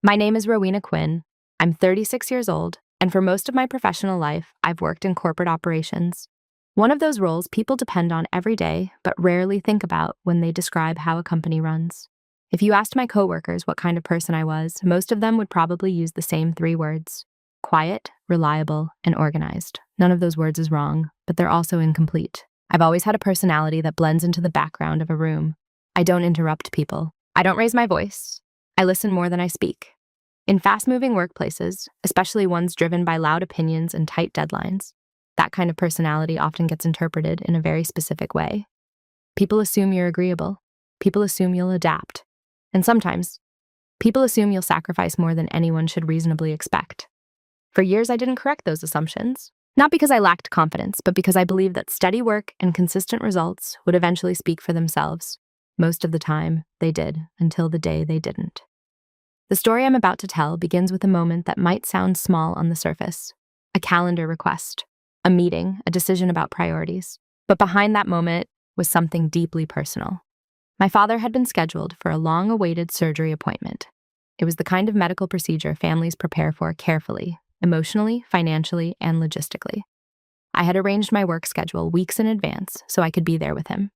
My name is Rowena Quinn. I'm 36 years old, and for most of my professional life, I've worked in corporate operations. One of those roles people depend on every day, but rarely think about when they describe how a company runs. If you asked my coworkers what kind of person I was, most of them would probably use the same three words: quiet, reliable, and organized. None of those words is wrong, but they're also incomplete. I've always had a personality that blends into the background of a room. I don't interrupt people. I don't raise my voice. I listen more than I speak. In fast-moving workplaces, especially ones driven by loud opinions and tight deadlines, that kind of personality often gets interpreted in a very specific way. People assume you're agreeable. People assume you'll adapt. And sometimes, people assume you'll sacrifice more than anyone should reasonably expect. For years, I didn't correct those assumptions. Not because I lacked confidence, but because I believed that steady work and consistent results would eventually speak for themselves. Most of the time, they did, until the day they didn't. The story I'm about to tell begins with a moment that might sound small on the surface: a calendar request, a meeting, a decision about priorities. But behind that moment was something deeply personal. My father had been scheduled for a long-awaited surgery appointment. It was the kind of medical procedure families prepare for carefully, emotionally, financially, and logistically. I had arranged my work schedule weeks in advance so I could be there with him.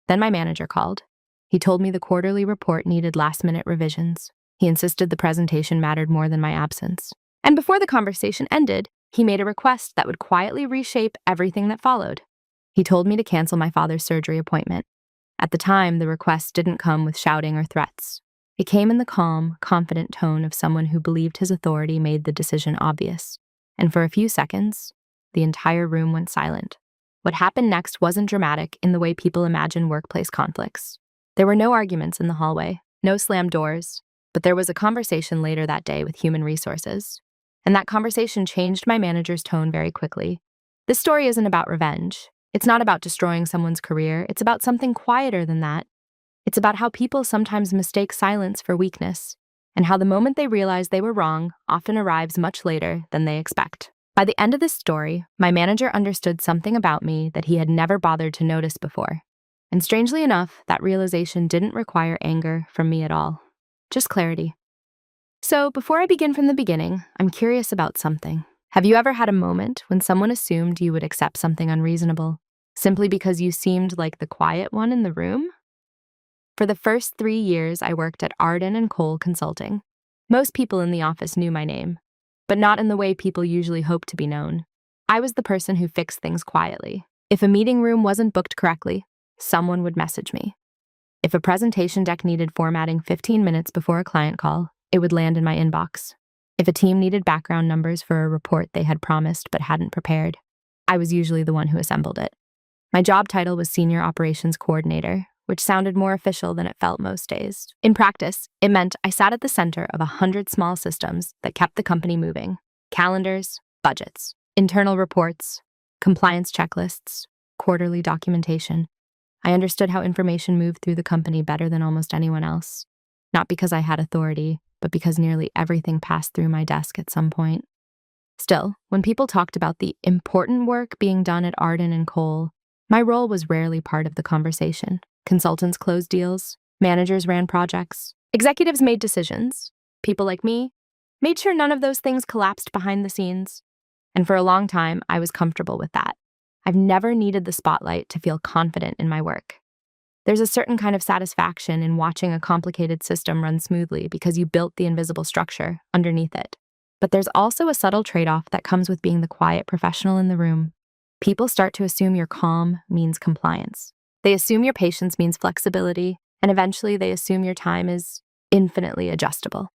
Then my manager called. He told me the quarterly report needed last-minute revisions. He insisted the presentation mattered more than my absence. And before the conversation ended, he made a request that would quietly reshape everything that followed. He told me to cancel my father's surgery appointment. At the time, the request didn't come with shouting or threats. It came in the calm, confident tone of someone who believed his authority made the decision obvious. And for a few seconds, the entire room went silent. What happened next wasn't dramatic in the way people imagine workplace conflicts. There were no arguments in the hallway, no slammed doors, but there was a conversation later that day with human resources. And that conversation changed my manager's tone very quickly. This story isn't about revenge. It's not about destroying someone's career. It's about something quieter than that. It's about how people sometimes mistake silence for weakness, and how the moment they realize they were wrong often arrives much later than they expect. By the end of this story, my manager understood something about me that he had never bothered to notice before. And strangely enough, that realization didn't require anger from me at all, just clarity. So before I begin from the beginning, I'm curious about something. Have you ever had a moment when someone assumed you would accept something unreasonable, simply because you seemed like the quiet one in the room? For the first 3 years, I worked at Arden & Cole Consulting. Most people in the office knew my name, but not in the way people usually hope to be known. I was the person who fixed things quietly. If a meeting room wasn't booked correctly, someone would message me. If a presentation deck needed formatting 15 minutes before a client call, it would land in my inbox. If a team needed background numbers for a report they had promised but hadn't prepared, I was usually the one who assembled it. My job title was Senior Operations Coordinator, which sounded more official than it felt most days. In practice, it meant I sat at the center of 100 small systems that kept the company moving: calendars, budgets, internal reports, compliance checklists, quarterly documentation. I understood how information moved through the company better than almost anyone else, not because I had authority, but because nearly everything passed through my desk at some point. Still, when people talked about the important work being done at Arden & Cole, my role was rarely part of the conversation. Consultants closed deals, managers ran projects, executives made decisions. People like me made sure none of those things collapsed behind the scenes. And for a long time, I was comfortable with that. I've never needed the spotlight to feel confident in my work. There's a certain kind of satisfaction in watching a complicated system run smoothly because you built the invisible structure underneath it. But there's also a subtle trade-off that comes with being the quiet professional in the room. People start to assume your calm means compliance. They assume your patience means flexibility, and eventually they assume your time is infinitely adjustable.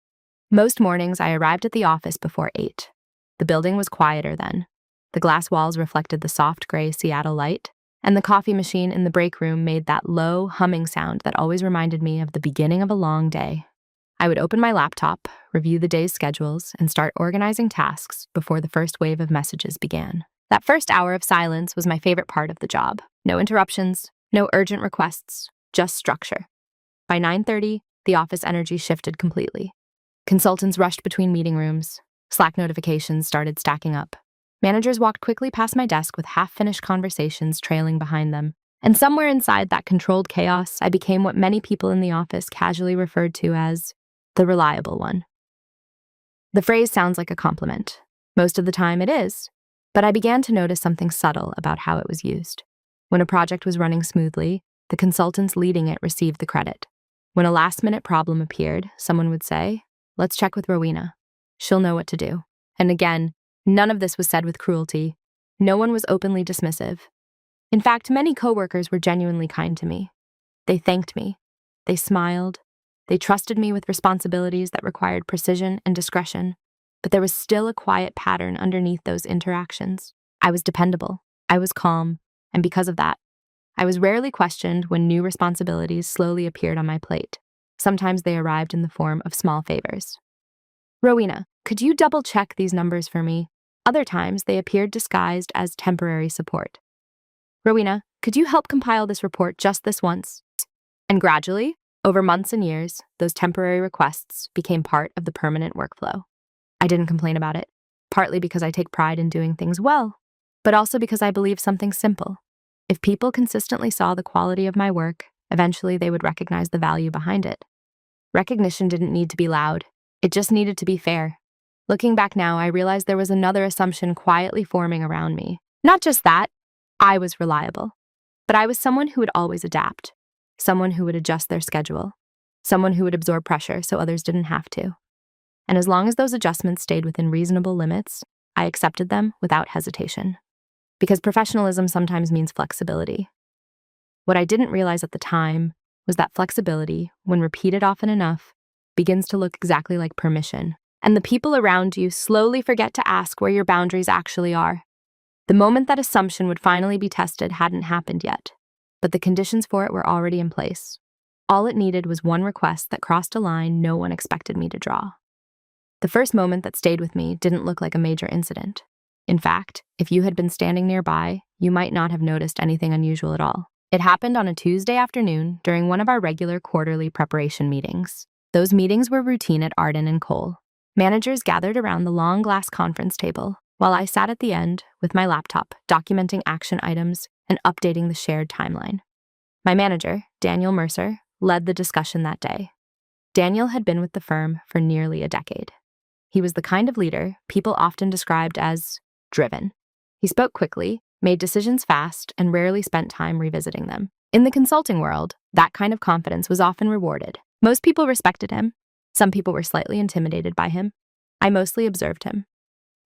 Most mornings, I arrived at the office before 8. The building was quieter then. The glass walls reflected the soft gray Seattle light, and the coffee machine in the break room made that low, humming sound that always reminded me of the beginning of a long day. I would open my laptop, review the day's schedules, and start organizing tasks before the first wave of messages began. That first hour of silence was my favorite part of the job. No interruptions, no urgent requests, just structure. By 9:30, the office energy shifted completely. Consultants rushed between meeting rooms. Slack notifications started stacking up. Managers walked quickly past my desk with half-finished conversations trailing behind them. And somewhere inside that controlled chaos, I became what many people in the office casually referred to as the reliable one. The phrase sounds like a compliment. Most of the time it is, but I began to notice something subtle about how it was used. When a project was running smoothly, the consultants leading it received the credit. When a last-minute problem appeared, someone would say, "Let's check with Rowena. She'll know what to do." And again, none of this was said with cruelty. No one was openly dismissive. In fact, many coworkers were genuinely kind to me. They thanked me. They smiled. They trusted me with responsibilities that required precision and discretion. But there was still a quiet pattern underneath those interactions. I was dependable. I was calm. And because of that, I was rarely questioned when new responsibilities slowly appeared on my plate. Sometimes they arrived in the form of small favors. "Rowena, could you double-check these numbers for me?" Other times, they appeared disguised as temporary support. "Rowena, could you help compile this report just this once?" And gradually, over months and years, those temporary requests became part of the permanent workflow. I didn't complain about it, partly because I take pride in doing things well, but also because I believe something simple. If people consistently saw the quality of my work, eventually they would recognize the value behind it. Recognition didn't need to be loud. It just needed to be fair. Looking back now, I realized there was another assumption quietly forming around me. Not just that, I was reliable, but I was someone who would always adapt, someone who would adjust their schedule, someone who would absorb pressure so others didn't have to. And as long as those adjustments stayed within reasonable limits, I accepted them without hesitation. Because professionalism sometimes means flexibility. What I didn't realize at the time was that flexibility, when repeated often enough, begins to look exactly like permission, and the people around you slowly forget to ask where your boundaries actually are. The moment that assumption would finally be tested hadn't happened yet, but the conditions for it were already in place. All it needed was one request that crossed a line no one expected me to draw. The first moment that stayed with me didn't look like a major incident. In fact, if you had been standing nearby, you might not have noticed anything unusual at all. It happened on a Tuesday afternoon during one of our regular quarterly preparation meetings. Those meetings were routine at Arden and Cole. Managers gathered around the long glass conference table, while I sat at the end with my laptop, documenting action items and updating the shared timeline. My manager, Daniel Mercer, led the discussion that day. Daniel had been with the firm for nearly a decade. He was the kind of leader people often described as driven. He spoke quickly, made decisions fast, and rarely spent time revisiting them. In the consulting world, that kind of confidence was often rewarded. Most people respected him. Some people were slightly intimidated by him. I mostly observed him.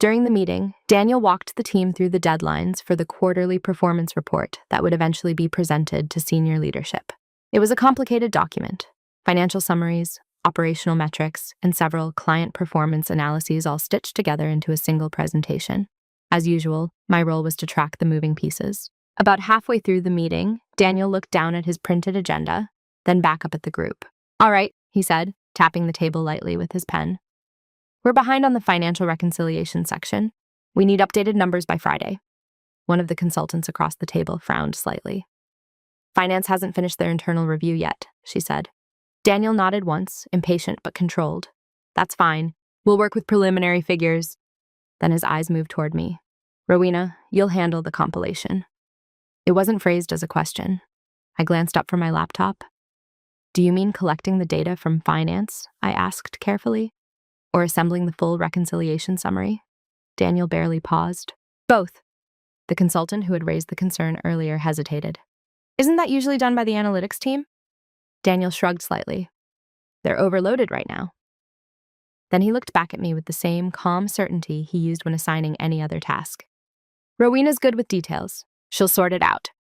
During the meeting, Daniel walked the team through the deadlines for the quarterly performance report that would eventually be presented to senior leadership. It was a complicated document. Financial summaries, operational metrics, and several client performance analyses all stitched together into a single presentation. As usual, my role was to track the moving pieces. About halfway through the meeting, Daniel looked down at his printed agenda, then back up at the group. "All right," he said, tapping the table lightly with his pen. "We're behind on the financial reconciliation section. We need updated numbers by Friday." One of the consultants across the table frowned slightly. "Finance hasn't finished their internal review yet," she said. Daniel nodded once, impatient but controlled. "That's fine. We'll work with preliminary figures." Then his eyes moved toward me. "Rowena, you'll handle the compilation." It wasn't phrased as a question. I glanced up from my laptop. "Do you mean collecting the data from finance?" I asked carefully. "Or assembling the full reconciliation summary?" Daniel barely paused. "Both." The consultant who had raised the concern earlier hesitated. "Isn't that usually done by the analytics team?" Daniel shrugged slightly. "They're overloaded right now." Then he looked back at me with the same calm certainty he used when assigning any other task. "Rowena's good with details. She'll sort it out."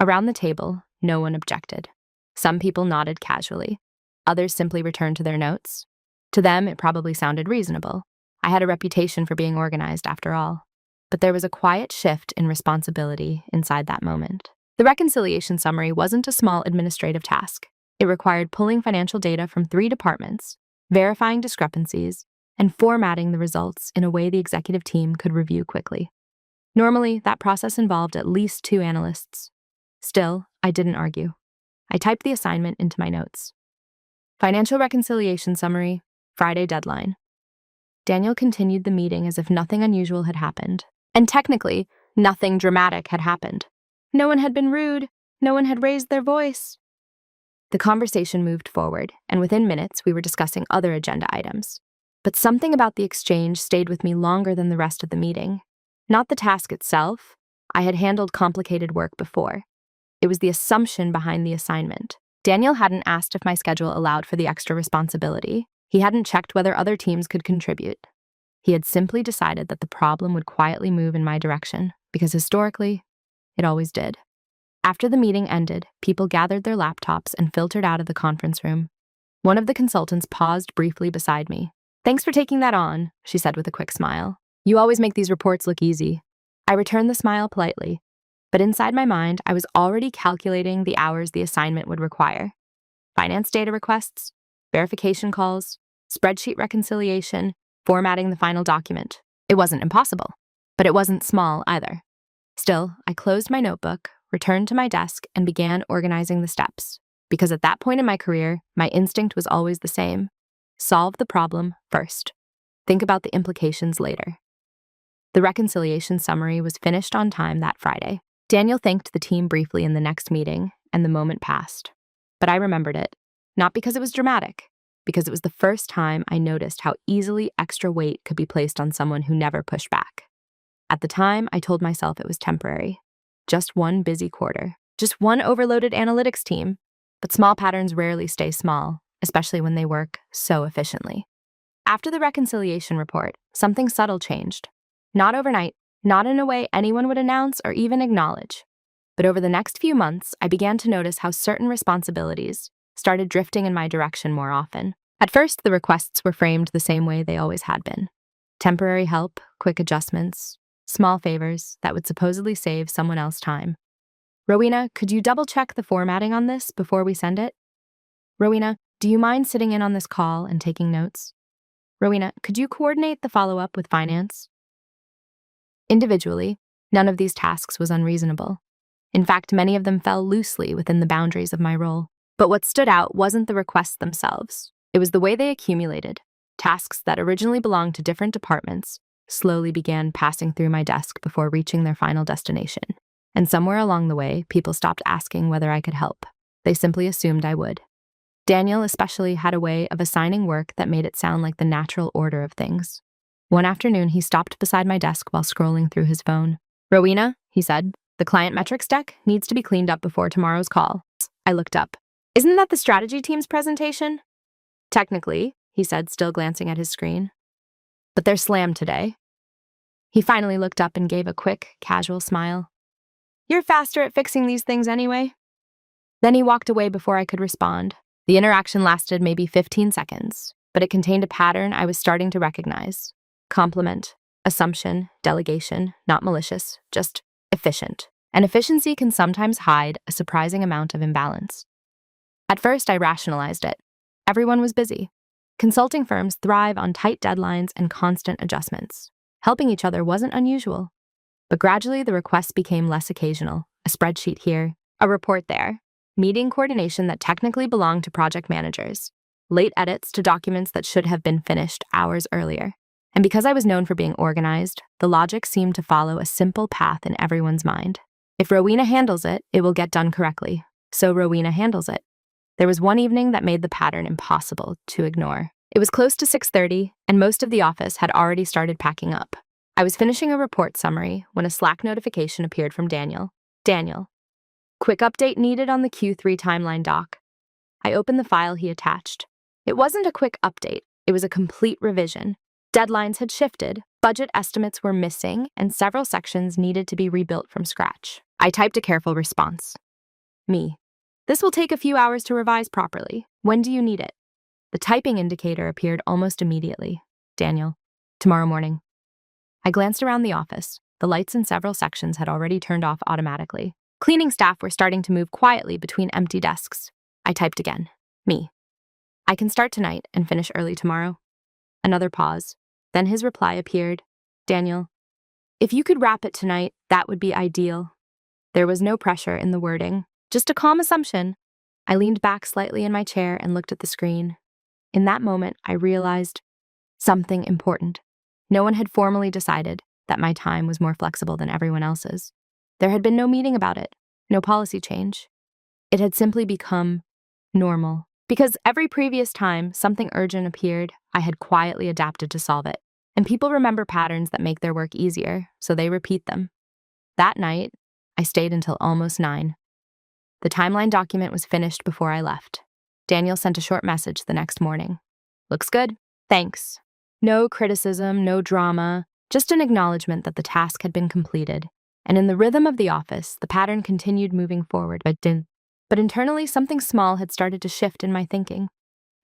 Around the table, no one objected. Some people nodded casually. Others simply returned to their notes. To them, it probably sounded reasonable. I had a reputation for being organized, after all. But there was a quiet shift in responsibility inside that moment. The reconciliation summary wasn't a small administrative task. It required pulling financial data from 3 departments, verifying discrepancies, and formatting the results in a way the executive team could review quickly. Normally, that process involved at least 2 analysts. Still, I didn't argue. I typed the assignment into my notes. Financial reconciliation summary, Friday deadline. Daniel continued the meeting as if nothing unusual had happened. And technically, nothing dramatic had happened. No one had been rude. No one had raised their voice. The conversation moved forward, and within minutes, we were discussing other agenda items. But something about the exchange stayed with me longer than the rest of the meeting. Not the task itself. I had handled complicated work before. It was the assumption behind the assignment. Daniel hadn't asked if my schedule allowed for the extra responsibility. He hadn't checked whether other teams could contribute. He had simply decided that the problem would quietly move in my direction, because historically, it always did. After the meeting ended, people gathered their laptops and filtered out of the conference room. One of the consultants paused briefly beside me. "Thanks for taking that on," she said with a quick smile. "You always make these reports look easy." I returned the smile politely, but inside my mind, I was already calculating the hours the assignment would require. Finance data requests, verification calls, spreadsheet reconciliation, formatting the final document. It wasn't impossible, but it wasn't small either. Still, I closed my notebook, returned to my desk, and began organizing the steps. Because at that point in my career, my instinct was always the same. Solve the problem first. Think about the implications later. The reconciliation summary was finished on time that Friday. Daniel thanked the team briefly in the next meeting, and the moment passed. But I remembered it, not because it was dramatic, because it was the first time I noticed how easily extra weight could be placed on someone who never pushed back. At the time, I told myself it was temporary. Just one busy quarter. Just one overloaded analytics team. But small patterns rarely stay small, especially when they work so efficiently. After the reconciliation report, something subtle changed. Not overnight, not in a way anyone would announce or even acknowledge. But over the next few months, I began to notice how certain responsibilities started drifting in my direction more often. At first, the requests were framed the same way they always had been. Temporary help, quick adjustments, small favors that would supposedly save someone else time. "Rowena, could you double-check the formatting on this before we send it? Rowena, do you mind sitting in on this call and taking notes? Rowena, could you coordinate the follow-up with finance?" Individually, none of these tasks was unreasonable. In fact, many of them fell loosely within the boundaries of my role. But what stood out wasn't the requests themselves. It was the way they accumulated. Tasks that originally belonged to different departments slowly began passing through my desk before reaching their final destination. And somewhere along the way, people stopped asking whether I could help. They simply assumed I would. Daniel especially had a way of assigning work that made it sound like the natural order of things. One afternoon, he stopped beside my desk while scrolling through his phone. "Rowena," he said, "the client metrics deck needs to be cleaned up before tomorrow's call." I looked up. "Isn't that the strategy team's presentation?" "Technically," he said, still glancing at his screen. "But they're slammed today." He finally looked up and gave a quick, casual smile. "You're faster at fixing these things anyway." Then he walked away before I could respond. The interaction lasted maybe 15 seconds, but it contained a pattern I was starting to recognize. Compliment, assumption, delegation, not malicious, just efficient. And efficiency can sometimes hide a surprising amount of imbalance. At first, I rationalized it. Everyone was busy. Consulting firms thrive on tight deadlines and constant adjustments. Helping each other wasn't unusual. But gradually, the requests became less occasional. A spreadsheet here, a report there, meeting coordination that technically belonged to project managers, late edits to documents that should have been finished hours earlier. And because I was known for being organized, the logic seemed to follow a simple path in everyone's mind. If Rowena handles it, it will get done correctly. So Rowena handles it. There was one evening that made the pattern impossible to ignore. It was close to 6:30, and most of the office had already started packing up. I was finishing a report summary when a Slack notification appeared from Daniel. "Daniel, quick update needed on the Q3 timeline doc." I opened the file he attached. It wasn't a quick update, it was a complete revision. Deadlines had shifted, budget estimates were missing, and several sections needed to be rebuilt from scratch. I typed a careful response. Me. "This will take a few hours to revise properly. When do you need it?" The typing indicator appeared almost immediately. "Daniel, tomorrow morning." I glanced around the office. The lights in several sections had already turned off automatically. Cleaning staff were starting to move quietly between empty desks. I typed again. Me. "I can start tonight and finish early tomorrow." Another pause. Then his reply appeared. "Daniel, if you could wrap it tonight, that would be ideal." There was no pressure in the wording, just a calm assumption. I leaned back slightly in my chair and looked at the screen. In that moment, I realized something important. No one had formally decided that my time was more flexible than everyone else's. There had been no meeting about it, no policy change. It had simply become normal. Because every previous time something urgent appeared, I had quietly adapted to solve it. And people remember patterns that make their work easier, so they repeat them. That night, I stayed until almost 9. The timeline document was finished before I left. Daniel sent a short message the next morning. Looks good. Thanks. No criticism, no drama, just an acknowledgement that the task had been completed. And in the rhythm of the office, the pattern continued moving forward, but internally something small had started to shift in my thinking.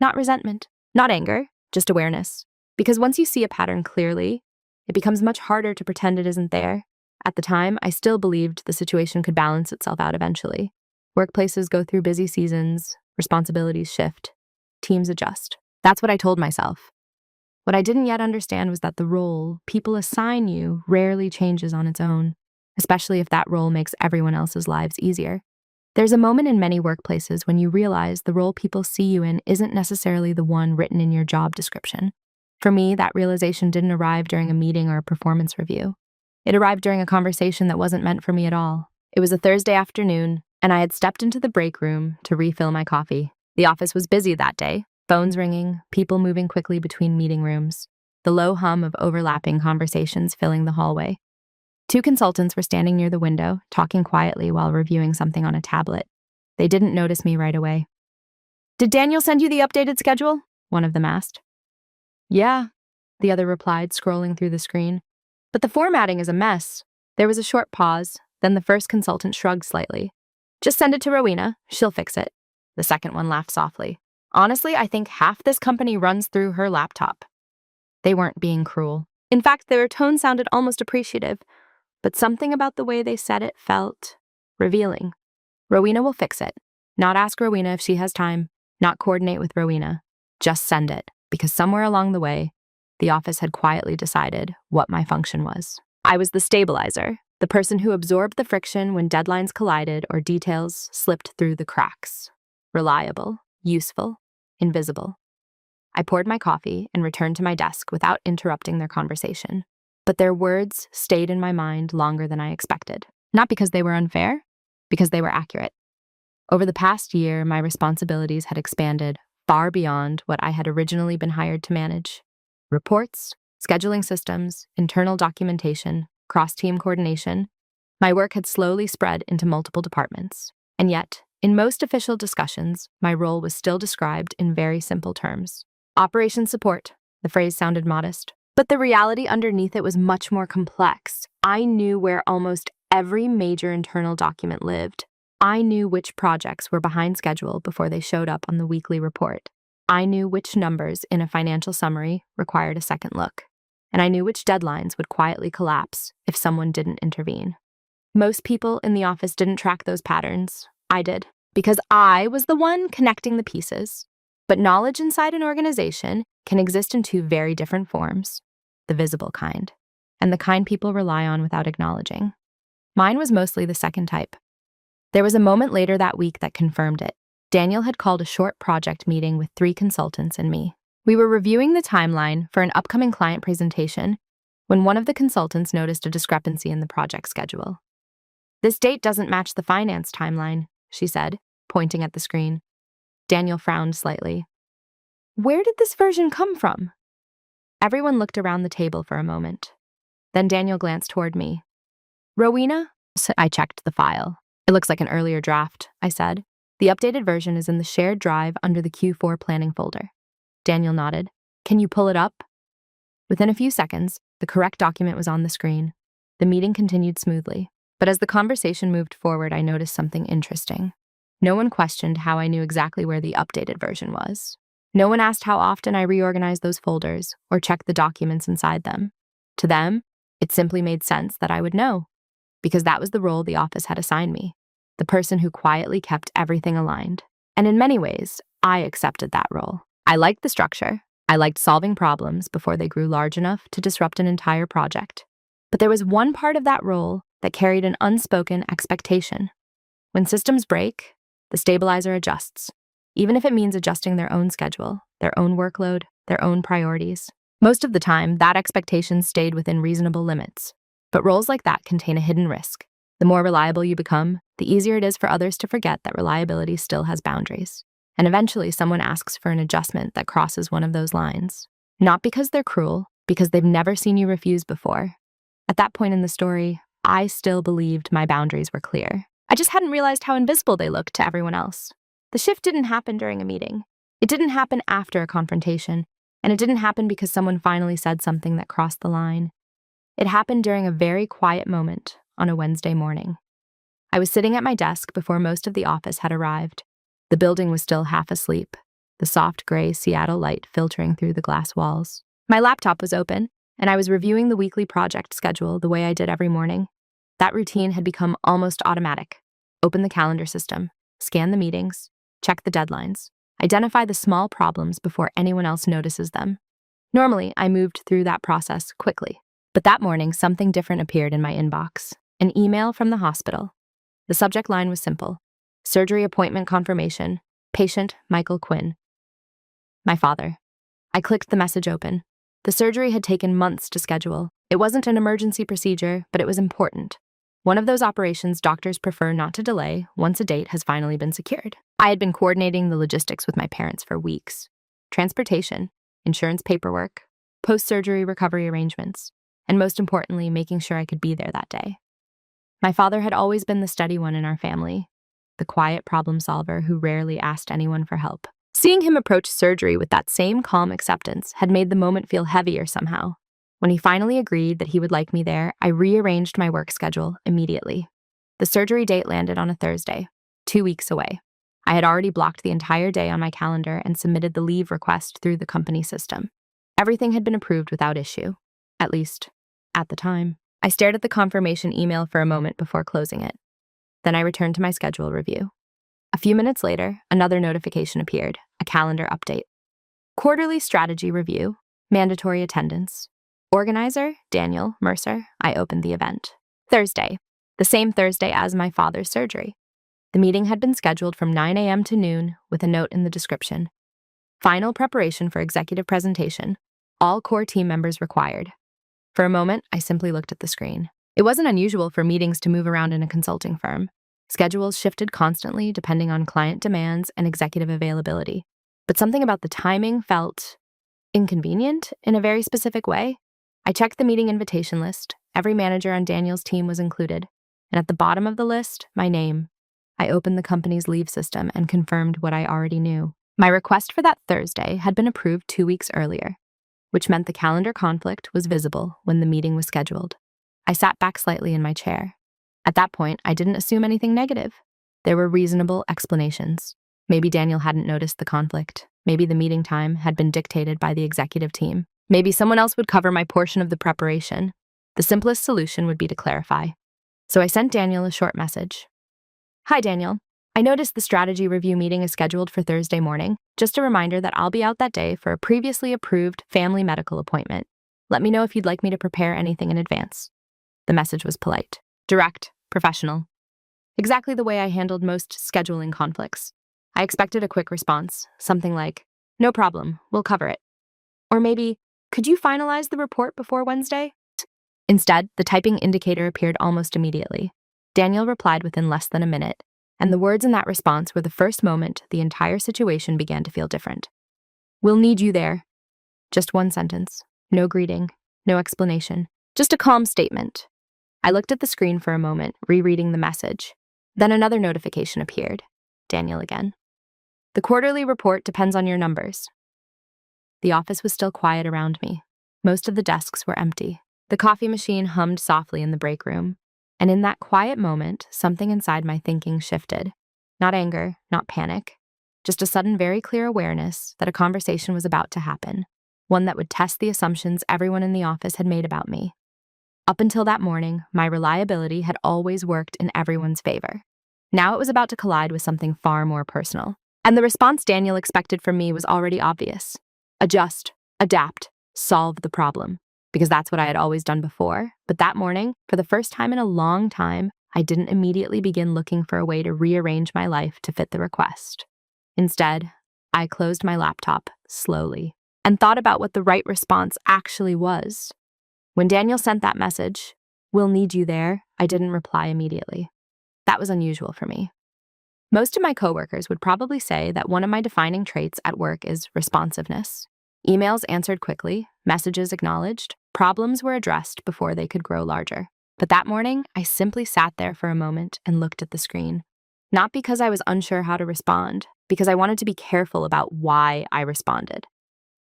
Not resentment, not anger, just awareness. Because once you see a pattern clearly, it becomes much harder to pretend it isn't there. At the time, I still believed the situation could balance itself out eventually. Workplaces go through busy seasons, responsibilities shift, teams adjust. That's what I told myself. What I didn't yet understand was that the role people assign you rarely changes on its own, especially if that role makes everyone else's lives easier. There's a moment in many workplaces when you realize the role people see you in isn't necessarily the one written in your job description. For me, that realization didn't arrive during a meeting or a performance review. It arrived during a conversation that wasn't meant for me at all. It was a Thursday afternoon, and I had stepped into the break room to refill my coffee. The office was busy that day, phones ringing, people moving quickly between meeting rooms, the low hum of overlapping conversations filling the hallway. 2 consultants were standing near the window, talking quietly while reviewing something on a tablet. They didn't notice me right away. "Did Daniel send you the updated schedule?" one of them asked. "Yeah," the other replied, scrolling through the screen. "But the formatting is a mess." There was a short pause, then the first consultant shrugged slightly. "Just send it to Rowena, she'll fix it." The second one laughed softly. "Honestly, I think half this company runs through her laptop." They weren't being cruel. In fact, their tone sounded almost appreciative, but something about the way they said it felt revealing. "Rowena will fix it. Not ask Rowena if she has time, not coordinate with Rowena. Just send it," because somewhere along the way, the office had quietly decided what my function was. I was the stabilizer, the person who absorbed the friction when deadlines collided or details slipped through the cracks. Reliable, useful, invisible. I poured my coffee and returned to my desk without interrupting their conversation. But their words stayed in my mind longer than I expected. Not because they were unfair, because they were accurate. Over the past year, my responsibilities had expanded far beyond what I had originally been hired to manage. Reports, scheduling systems, internal documentation, cross-team coordination. My work had slowly spread into multiple departments. And yet, in most official discussions, my role was still described in very simple terms. Operations support. The phrase sounded modest, but the reality underneath it was much more complex. I knew where almost every major internal document lived. I knew which projects were behind schedule before they showed up on the weekly report. I knew which numbers in a financial summary required a second look. And I knew which deadlines would quietly collapse if someone didn't intervene. Most people in the office didn't track those patterns. I did, because I was the one connecting the pieces. But knowledge inside an organization can exist in 2 very different forms: the visible kind, and the kind people rely on without acknowledging. Mine was mostly the second type. There was a moment later that week that confirmed it. Daniel had called a short project meeting with 3 consultants and me. We were reviewing the timeline for an upcoming client presentation when one of the consultants noticed a discrepancy in the project schedule. "This date doesn't match the finance timeline," she said, pointing at the screen. Daniel frowned slightly. "Where did this version come from?" Everyone looked around the table for a moment. Then Daniel glanced toward me. "Rowena?" I checked the file. "It looks like an earlier draft," I said. "The updated version is in the shared drive under the Q4 planning folder." Daniel nodded. "Can you pull it up?" Within a few seconds, the correct document was on the screen. The meeting continued smoothly. But as the conversation moved forward, I noticed something interesting. No one questioned how I knew exactly where the updated version was. No one asked how often I reorganized those folders or checked the documents inside them. To them, it simply made sense that I would know, because that was the role the office had assigned me, the person who quietly kept everything aligned. And in many ways, I accepted that role. I liked the structure. I liked solving problems before they grew large enough to disrupt an entire project. But there was one part of that role that carried an unspoken expectation. When systems break, the stabilizer adjusts, even if it means adjusting their own schedule, their own workload, their own priorities. Most of the time, that expectation stayed within reasonable limits. But roles like that contain a hidden risk. The more reliable you become, the easier it is for others to forget that reliability still has boundaries. and eventually someone asks for an adjustment that crosses one of those lines. Not because they're cruel, because they've never seen you refuse before. At that point in the story, I still believed my boundaries were clear. I just hadn't realized how invisible they looked to everyone else. The shift didn't happen during a meeting. It didn't happen after a confrontation, and it didn't happen because someone finally said something that crossed the line. It happened during a very quiet moment on a Wednesday morning. I was sitting at my desk before most of the office had arrived. The building was still half asleep, the soft gray Seattle light filtering through the glass walls. My laptop was open, and I was reviewing the weekly project schedule the way I did every morning. That routine had become almost automatic. Open the calendar system, scan the meetings, check the deadlines, identify the small problems before anyone else notices them. Normally, I moved through that process quickly. But that morning, something different appeared in my inbox. An email from the hospital. The subject line was simple. Surgery appointment confirmation. Patient Michael Quinn. My father. I clicked the message open. The surgery had taken months to schedule. It wasn't an emergency procedure, but it was important. One of those operations doctors prefer not to delay once a date has finally been secured. I had been coordinating the logistics with my parents for weeks. Transportation, insurance paperwork, post-surgery recovery arrangements, and most importantly, making sure I could be there that day. My father had always been the steady one in our family, the quiet problem solver who rarely asked anyone for help. Seeing him approach surgery with that same calm acceptance had made the moment feel heavier somehow. When he finally agreed that he would like me there, I rearranged my work schedule immediately. The surgery date landed on a Thursday, 2 weeks away. I had already blocked the entire day on my calendar and submitted the leave request through the company system. Everything had been approved without issue, at least at the time. I stared at the confirmation email for a moment before closing it. Then I returned to my schedule review. A few minutes later, another notification appeared, a calendar update. Quarterly strategy review, mandatory attendance. Organizer, Daniel Mercer. I opened the event. Thursday, the same Thursday as my father's surgery. The meeting had been scheduled from 9 a.m. to noon with a note in the description. Final preparation for executive presentation. All core team members required. For a moment, I simply looked at the screen. It wasn't unusual for meetings to move around in a consulting firm. Schedules shifted constantly depending on client demands and executive availability. But something about the timing felt inconvenient in a very specific way. I checked the meeting invitation list. Every manager on Daniel's team was included. And at the bottom of the list, my name. I opened the company's leave system and confirmed what I already knew. My request for that Thursday had been approved 2 weeks earlier, which meant the calendar conflict was visible when the meeting was scheduled. I sat back slightly in my chair. At that point, I didn't assume anything negative. There were reasonable explanations. Maybe Daniel hadn't noticed the conflict. Maybe the meeting time had been dictated by the executive team. Maybe someone else would cover my portion of the preparation. The simplest solution would be to clarify. So I sent Daniel a short message. Hi, Daniel. I noticed the strategy review meeting is scheduled for Thursday morning. Just a reminder that I'll be out that day for a previously approved family medical appointment. Let me know if you'd like me to prepare anything in advance. The message was polite, direct, professional. Exactly the way I handled most scheduling conflicts. I expected a quick response, something like, "No problem, we'll cover it." Or maybe, "Could you finalize the report before Wednesday?" Instead, the typing indicator appeared almost immediately. Daniel replied within less than a minute, and the words in that response were the first moment the entire situation began to feel different. "We'll need you there." Just one sentence. No greeting, no explanation. Just a calm statement. I looked at the screen for a moment, rereading the message. Then another notification appeared. Daniel again. "The quarterly report depends on your numbers." The office was still quiet around me. Most of the desks were empty. The coffee machine hummed softly in the break room. And in that quiet moment, something inside my thinking shifted. Not anger, not panic. Just a sudden, very clear awareness that a conversation was about to happen. One that would test the assumptions everyone in the office had made about me. Up until that morning, my reliability had always worked in everyone's favor. Now it was about to collide with something far more personal. And the response Daniel expected from me was already obvious. Adjust, adapt, solve the problem. Because that's what I had always done before. But that morning, for the first time in a long time, I didn't immediately begin looking for a way to rearrange my life to fit the request. Instead, I closed my laptop slowly and thought about what the right response actually was. When Daniel sent that message, "We'll need you there," I didn't reply immediately. That was unusual for me. Most of my coworkers would probably say that one of my defining traits at work is responsiveness. Emails answered quickly, messages acknowledged, problems were addressed before they could grow larger. But that morning, I simply sat there for a moment and looked at the screen. Not because I was unsure how to respond, because I wanted to be careful about why I responded.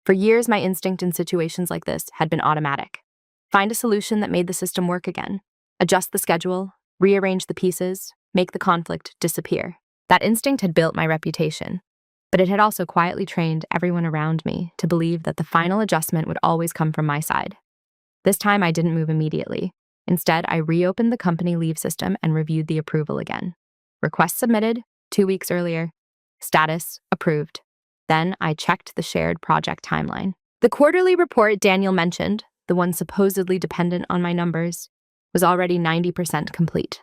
For years, my instinct in situations like this had been automatic. Find a solution that made the system work again. Adjust the schedule, rearrange the pieces, make the conflict disappear. That instinct had built my reputation, but it had also quietly trained everyone around me to believe that the final adjustment would always come from my side. This time, I didn't move immediately. Instead, I reopened the company leave system and reviewed the approval again. Request submitted, 2 weeks earlier. Status, approved. Then I checked the shared project timeline. The quarterly report Daniel mentioned, the one supposedly dependent on my numbers, was already 90% complete.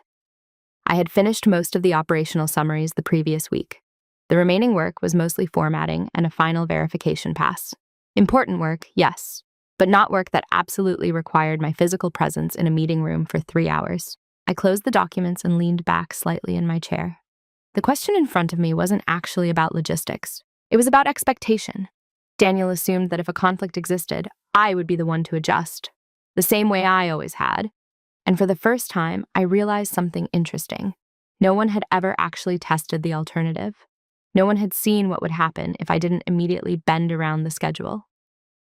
I had finished most of the operational summaries the previous week. The remaining work was mostly formatting and a final verification pass. Important work, yes, but not work that absolutely required my physical presence in a meeting room for 3 hours. I closed the documents and leaned back slightly in my chair. The question in front of me wasn't actually about logistics. It was about expectation. Daniel assumed that if a conflict existed, I would be the one to adjust, the same way I always had. And for the first time, I realized something interesting. No one had ever actually tested the alternative. No one had seen what would happen if I didn't immediately bend around the schedule.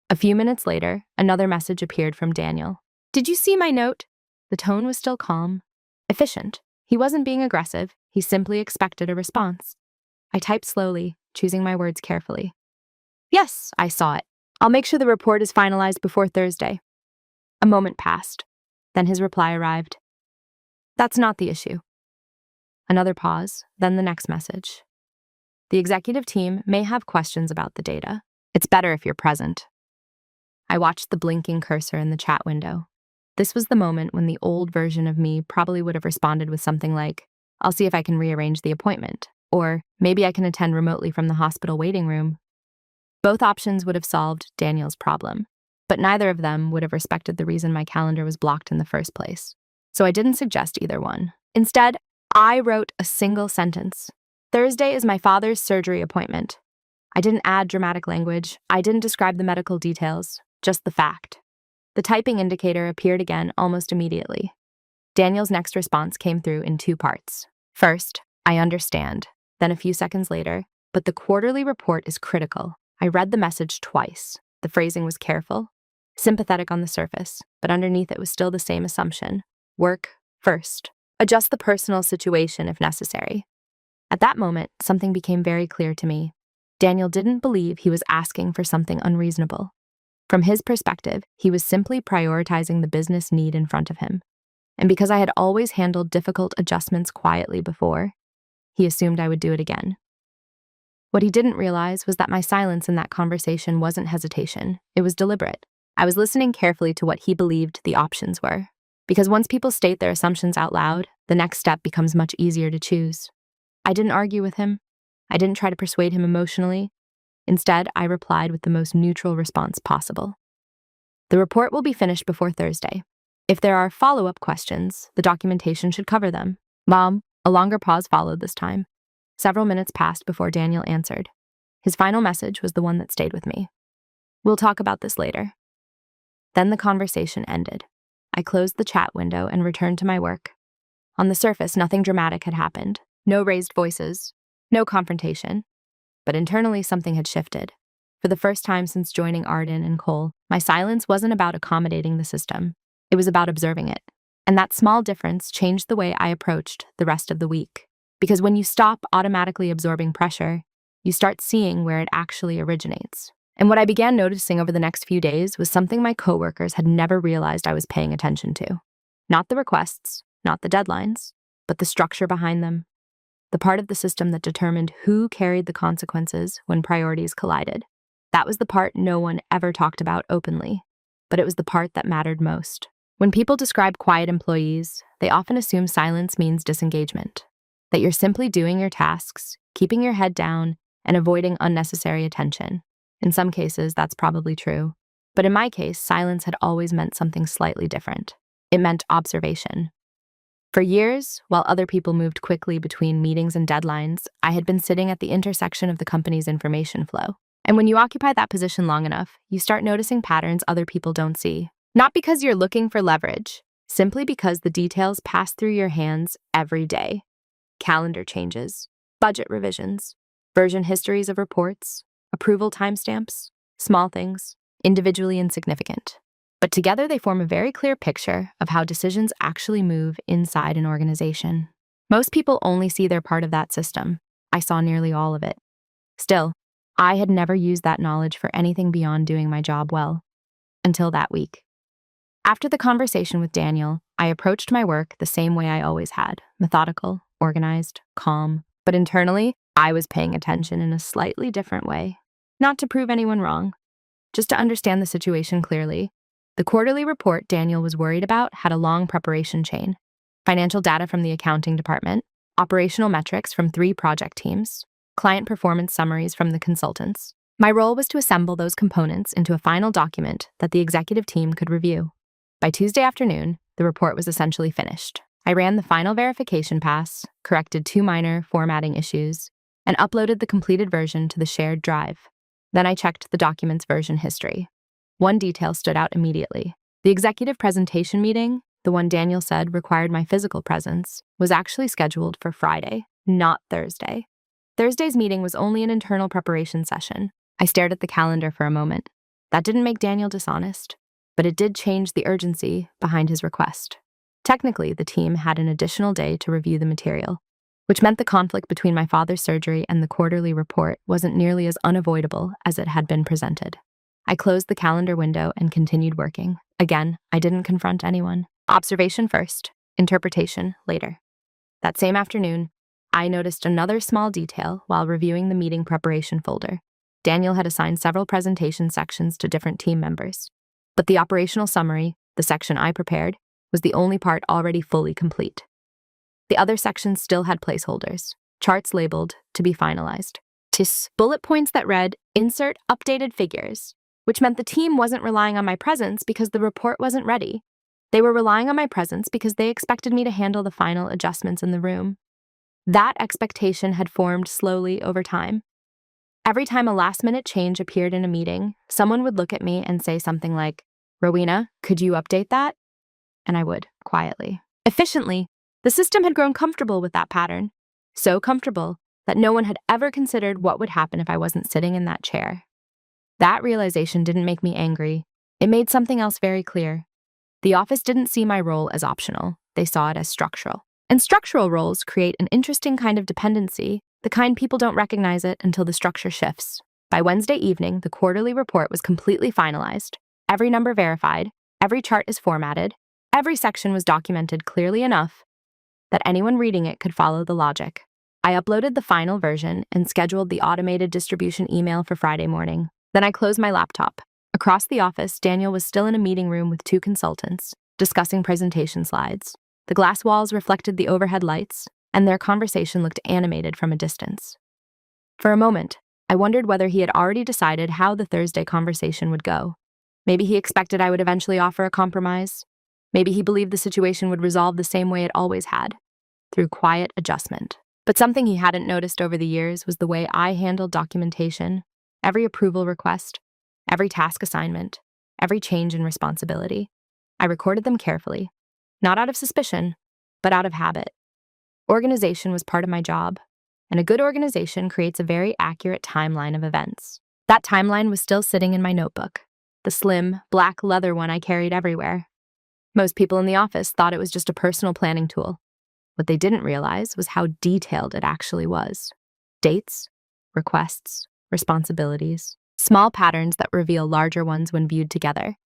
A few minutes later, another message appeared from Daniel. "Did you see my note?" The tone was still calm, efficient. He wasn't being aggressive. He simply expected a response. I typed slowly, choosing my words carefully. "Yes, I saw it. I'll make sure the report is finalized before Thursday." A moment passed. Then his reply arrived. "That's not the issue." Another pause, then the next message. "The executive team may have questions about the data. It's better if you're present." I watched the blinking cursor in the chat window. This was the moment when the old version of me probably would have responded with something like, "I'll see if I can rearrange the appointment," or "Maybe I can attend remotely from the hospital waiting room." Both options would have solved Daniel's problem, but neither of them would have respected the reason my calendar was blocked in the first place. So I didn't suggest either one. Instead, I wrote a single sentence. "Thursday is my father's surgery appointment." I didn't add dramatic language. I didn't describe the medical details, just the fact. The typing indicator appeared again almost immediately. Daniel's next response came through in 2 parts. First, "I understand." Then a few seconds later, "But the quarterly report is critical." I read the message twice. The phrasing was careful, sympathetic on the surface, but underneath it was still the same assumption. Work first. Adjust the personal situation if necessary. At that moment, something became very clear to me. Daniel didn't believe he was asking for something unreasonable. From his perspective, he was simply prioritizing the business need in front of him. And because I had always handled difficult adjustments quietly before, he assumed I would do it again. What he didn't realize was that my silence in that conversation wasn't hesitation. It was deliberate. I was listening carefully to what he believed the options were. Because once people state their assumptions out loud, the next step becomes much easier to choose. I didn't argue with him. I didn't try to persuade him emotionally. Instead, I replied with the most neutral response possible. "The report will be finished before Thursday. If there are follow-up questions, the documentation should cover them." Mom, a longer pause followed this time. Several minutes passed before Daniel answered. His final message was the one that stayed with me. "We'll talk about this later." Then the conversation ended. I closed the chat window and returned to my work. On the surface, nothing dramatic had happened. No raised voices, no confrontation. But internally, something had shifted. For the first time since joining Arden and Cole, my silence wasn't about accommodating the system. It was about observing it. And that small difference changed the way I approached the rest of the week. Because when you stop automatically absorbing pressure, you start seeing where it actually originates. And what I began noticing over the next few days was something my coworkers had never realized I was paying attention to. Not the requests, not the deadlines, but the structure behind them. The part of the system that determined who carried the consequences when priorities collided. That was the part no one ever talked about openly, but it was the part that mattered most. When people describe quiet employees, they often assume silence means disengagement, that you're simply doing your tasks, keeping your head down, and avoiding unnecessary attention. In some cases, that's probably true. But in my case, silence had always meant something slightly different. It meant observation. For years, while other people moved quickly between meetings and deadlines, I had been sitting at the intersection of the company's information flow. And when you occupy that position long enough, you start noticing patterns other people don't see. Not because you're looking for leverage, simply because the details pass through your hands every day. Calendar changes, budget revisions, version histories of reports, approval timestamps, small things, individually insignificant. But together they form a very clear picture of how decisions actually move inside an organization. Most people only see their part of that system. I saw nearly all of it. Still, I had never used that knowledge for anything beyond doing my job well. Until that week. After the conversation with Daniel, I approached my work the same way I always had, methodical, organized, calm. But internally, I was paying attention in a slightly different way. Not to prove anyone wrong, just to understand the situation clearly. The quarterly report Daniel was worried about had a long preparation chain. Financial data from the accounting department, operational metrics from 3 project teams, client performance summaries from the consultants. My role was to assemble those components into a final document that the executive team could review. By Tuesday afternoon, the report was essentially finished. I ran the final verification pass, corrected 2 minor formatting issues, and uploaded the completed version to the shared drive. Then I checked the document's version history. One detail stood out immediately. The executive presentation meeting, the one Daniel said required my physical presence, was actually scheduled for Friday, not Thursday. Thursday's meeting was only an internal preparation session. I stared at the calendar for a moment. That didn't make Daniel dishonest, but it did change the urgency behind his request. Technically, the team had an additional day to review the material, which meant the conflict between my father's surgery and the quarterly report wasn't nearly as unavoidable as it had been presented. I closed the calendar window and continued working. Again, I didn't confront anyone. Observation first, interpretation later. That same afternoon, I noticed another small detail while reviewing the meeting preparation folder. Daniel had assigned several presentation sections to different team members, but the operational summary, the section I prepared, was the only part already fully complete. The other sections still had placeholders, charts labeled to be finalized. Bullet points that read, "Insert updated figures," which meant the team wasn't relying on my presence because the report wasn't ready. They were relying on my presence because they expected me to handle the final adjustments in the room. That expectation had formed slowly over time. Every time a last-minute change appeared in a meeting, someone would look at me and say something like, "Rowena, could you update that?" And I would, quietly. Efficiently, the system had grown comfortable with that pattern. So comfortable that no one had ever considered what would happen if I wasn't sitting in that chair. That realization didn't make me angry. It made something else very clear. The office didn't see my role as optional. They saw it as structural. And structural roles create an interesting kind of dependency, the kind people don't recognize it until the structure shifts. By Wednesday evening, the quarterly report was completely finalized. Every number verified, every chart is formatted, every section was documented clearly enough that anyone reading it could follow the logic. I uploaded the final version and scheduled the automated distribution email for Friday morning. Then I closed my laptop. Across the office, Daniel was still in a meeting room with 2 consultants, discussing presentation slides. The glass walls reflected the overhead lights, and their conversation looked animated from a distance. For a moment, I wondered whether he had already decided how the Thursday conversation would go. Maybe he expected I would eventually offer a compromise. Maybe he believed the situation would resolve the same way it always had, through quiet adjustment. But something he hadn't noticed over the years was the way I handled documentation, every approval request, every task assignment, every change in responsibility. I recorded them carefully, not out of suspicion, but out of habit. Organization was part of my job, and a good organization creates a very accurate timeline of events. That timeline was still sitting in my notebook, the slim, black leather one I carried everywhere. Most people in the office thought it was just a personal planning tool. What they didn't realize was how detailed it actually was. Dates, requests, responsibilities, small patterns that reveal larger ones when viewed together.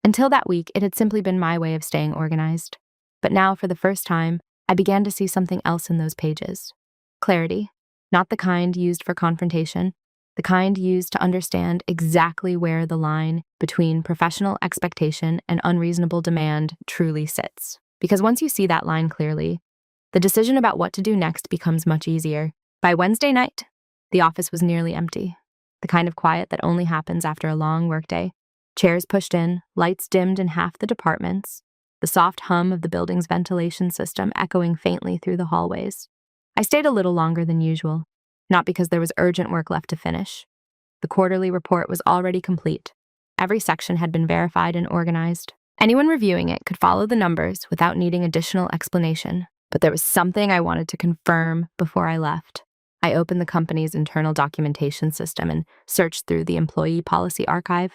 Until that week, it had simply been my way of staying organized. But now, for the first time, I began to see something else in those pages. Clarity, not the kind used for confrontation, the kind used to understand exactly where the line between professional expectation and unreasonable demand truly sits. Because once you see that line clearly, the decision about what to do next becomes much easier. By Wednesday night, the office was nearly empty, the kind of quiet that only happens after a long workday. Chairs pushed in, lights dimmed in half the departments, the soft hum of the building's ventilation system echoing faintly through the hallways. I stayed a little longer than usual, not because there was urgent work left to finish. The quarterly report was already complete. Every section had been verified and organized. Anyone reviewing it could follow the numbers without needing additional explanation. But there was something I wanted to confirm before I left. I opened the company's internal documentation system and searched through the employee policy archive.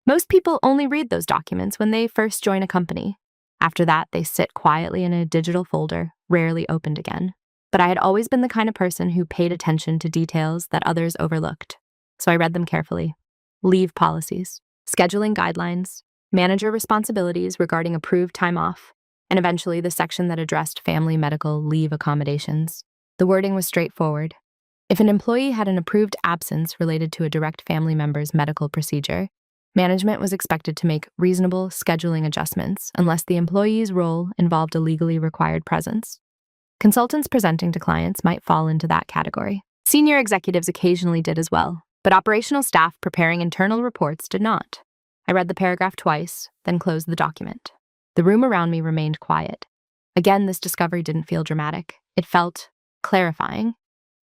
Most people only read those documents when they first join a company. After that, they sit quietly in a digital folder, rarely opened again. But I had always been the kind of person who paid attention to details that others overlooked. So I read them carefully. Leave policies, scheduling guidelines, manager responsibilities regarding approved time off, and eventually the section that addressed family medical leave accommodations. The wording was straightforward. If an employee had an approved absence related to a direct family member's medical procedure, management was expected to make reasonable scheduling adjustments unless the employee's role involved a legally required presence. Consultants presenting to clients might fall into that category. Senior executives occasionally did as well, but operational staff preparing internal reports did not. I read the paragraph twice, then closed the document. The room around me remained quiet. Again, this discovery didn't feel dramatic. It felt clarifying.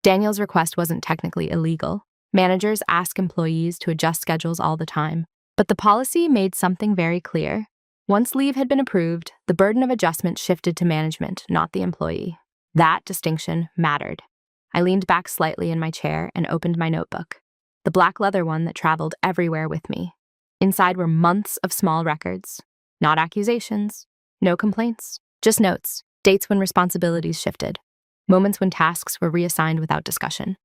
Daniel's request wasn't technically illegal. Managers ask employees to adjust schedules all the time. But the policy made something very clear. Once leave had been approved, the burden of adjustment shifted to management, not the employee. That distinction mattered. I leaned back slightly in my chair and opened my notebook, the black leather one that traveled everywhere with me. Inside were months of small records. Not accusations, no complaints, just notes, dates when responsibilities shifted, moments when tasks were reassigned without discussion,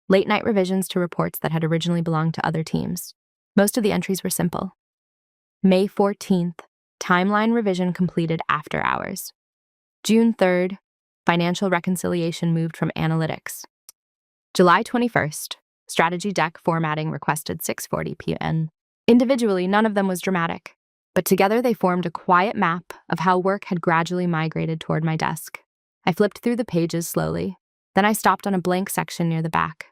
late-night revisions to reports that had originally belonged to other teams. Most of the entries were simple. May 14th, timeline revision completed after hours. June 3rd, financial reconciliation moved from analytics. July 21st, strategy deck formatting requested 6:40 p.m. Individually, none of them was dramatic, but together they formed a quiet map of how work had gradually migrated toward my desk. I flipped through the pages slowly, then I stopped on a blank section near the back.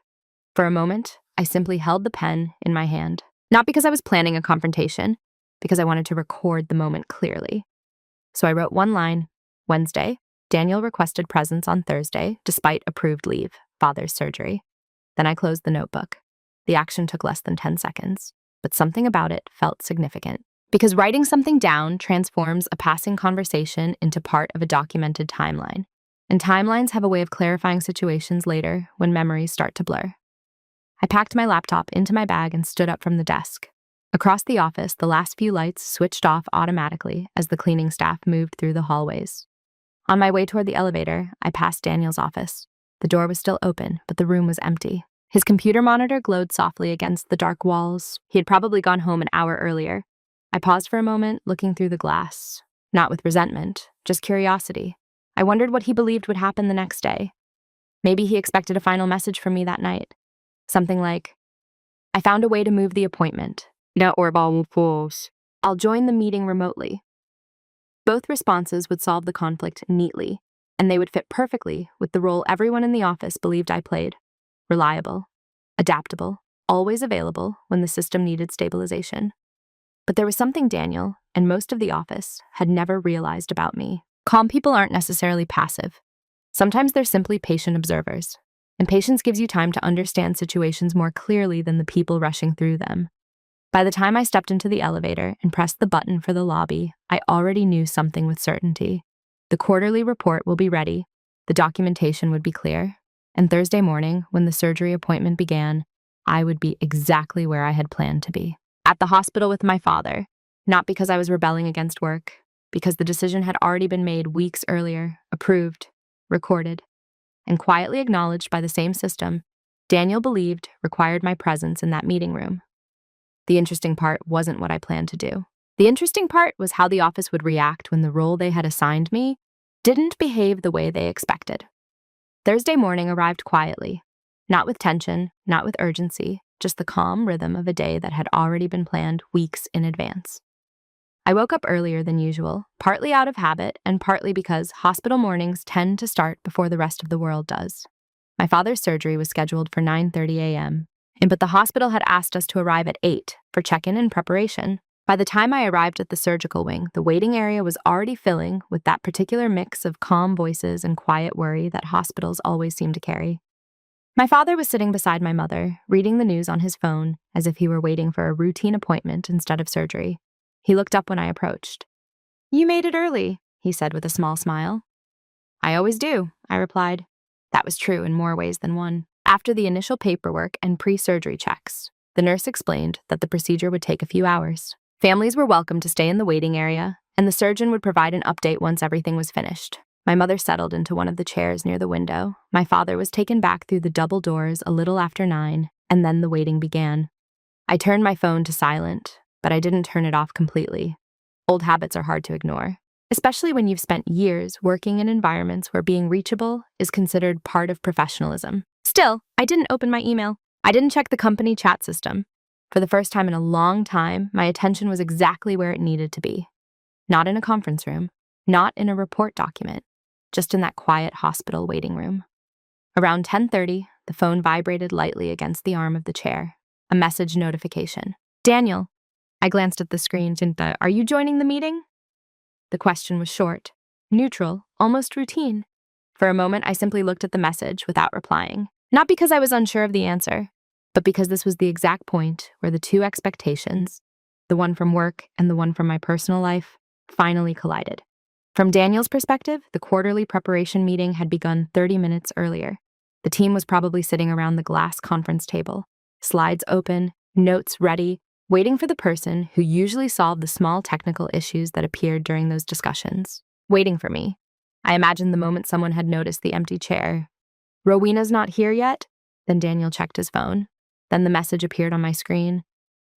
For a moment, I simply held the pen in my hand. Not because I was planning a confrontation, because I wanted to record the moment clearly. So I wrote one line, Wednesday, Daniel requested presence on Thursday, despite approved leave, father's surgery. Then I closed the notebook. The action took less than 10 seconds, but something about it felt significant. Because writing something down transforms a passing conversation into part of a documented timeline. And timelines have a way of clarifying situations later when memories start to blur. I packed my laptop into my bag and stood up from the desk. Across the office, the last few lights switched off automatically as the cleaning staff moved through the hallways. On my way toward the elevator, I passed Daniel's office. The door was still open, but the room was empty. His computer monitor glowed softly against the dark walls. He had probably gone home an hour earlier. I paused for a moment, looking through the glass. Not with resentment, just curiosity. I wondered what he believed would happen the next day. Maybe he expected a final message from me that night. Something like, I found a way to move the appointment. I'll join the meeting remotely. Both responses would solve the conflict neatly, and they would fit perfectly with the role everyone in the office believed I played. Reliable, adaptable, always available when the system needed stabilization. But there was something Daniel, and most of the office, had never realized about me. Calm people aren't necessarily passive. Sometimes they're simply patient observers. And patience gives you time to understand situations more clearly than the people rushing through them. By the time I stepped into the elevator and pressed the button for the lobby, I already knew something with certainty. The quarterly report will be ready, the documentation would be clear, and Thursday morning, when the surgery appointment began, I would be exactly where I had planned to be. At the hospital with my father, not because I was rebelling against work, because the decision had already been made weeks earlier, approved, recorded, and quietly acknowledged by the same system Daniel believed required my presence in that meeting room. The interesting part wasn't what I planned to do. The interesting part was how the office would react when the role they had assigned me didn't behave the way they expected. Thursday morning arrived quietly, not with tension, not with urgency, just the calm rhythm of a day that had already been planned weeks in advance. I woke up earlier than usual, partly out of habit and partly because hospital mornings tend to start before the rest of the world does. My father's surgery was scheduled for 9:30 a.m., but the hospital had asked us to arrive at 8 for check-in and preparation. By the time I arrived at the surgical wing, the waiting area was already filling with that particular mix of calm voices and quiet worry that hospitals always seem to carry. My father was sitting beside my mother, reading the news on his phone as if he were waiting for a routine appointment instead of surgery. He looked up when I approached. "You made it early," he said with a small smile. "I always do," I replied. That was true in more ways than one. After the initial paperwork and pre-surgery checks, the nurse explained that the procedure would take a few hours. Families were welcome to stay in the waiting area, and the surgeon would provide an update once everything was finished. My mother settled into one of the chairs near the window. My father was taken back through the double doors a little after 9, and then the waiting began. I turned my phone to silent, but I didn't turn it off completely. Old habits are hard to ignore, especially when you've spent years working in environments where being reachable is considered part of professionalism. Still, I didn't open my email. I didn't check the company chat system. For the first time in a long time, my attention was exactly where it needed to be. Not in a conference room, not in a report document, just in that quiet hospital waiting room. Around 10:30, the phone vibrated lightly against the arm of the chair. A message notification. "Daniel." I glanced at the screen. "Are you joining the meeting?" The question was short, neutral, almost routine. For a moment, I simply looked at the message without replying. Not because I was unsure of the answer, but because this was the exact point where the two expectations, the one from work and the one from my personal life, finally collided. From Daniel's perspective, the quarterly preparation meeting had begun 30 minutes earlier. The team was probably sitting around the glass conference table, slides open, notes ready, waiting for the person who usually solved the small technical issues that appeared during those discussions. Waiting for me. I imagined the moment someone had noticed the empty chair. "Rowena's not here yet?" Then Daniel checked his phone. Then the message appeared on my screen.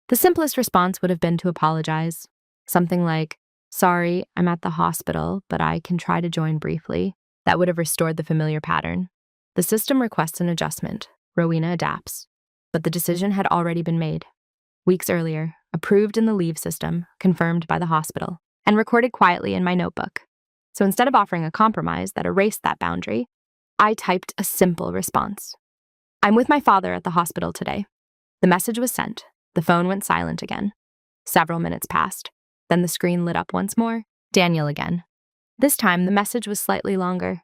The simplest response would have been to apologize. Something like, "Sorry, I'm at the hospital, but I can try to join briefly." That would have restored the familiar pattern. The system requests an adjustment. Rowena adapts. But the decision had already been made. Weeks earlier, approved in the leave system, confirmed by the hospital, and recorded quietly in my notebook. So instead of offering a compromise that erased that boundary, I typed a simple response. "I'm with my father at the hospital today." The message was sent. The phone went silent again. Several minutes passed. Then the screen lit up once more. Daniel again. This time, the message was slightly longer.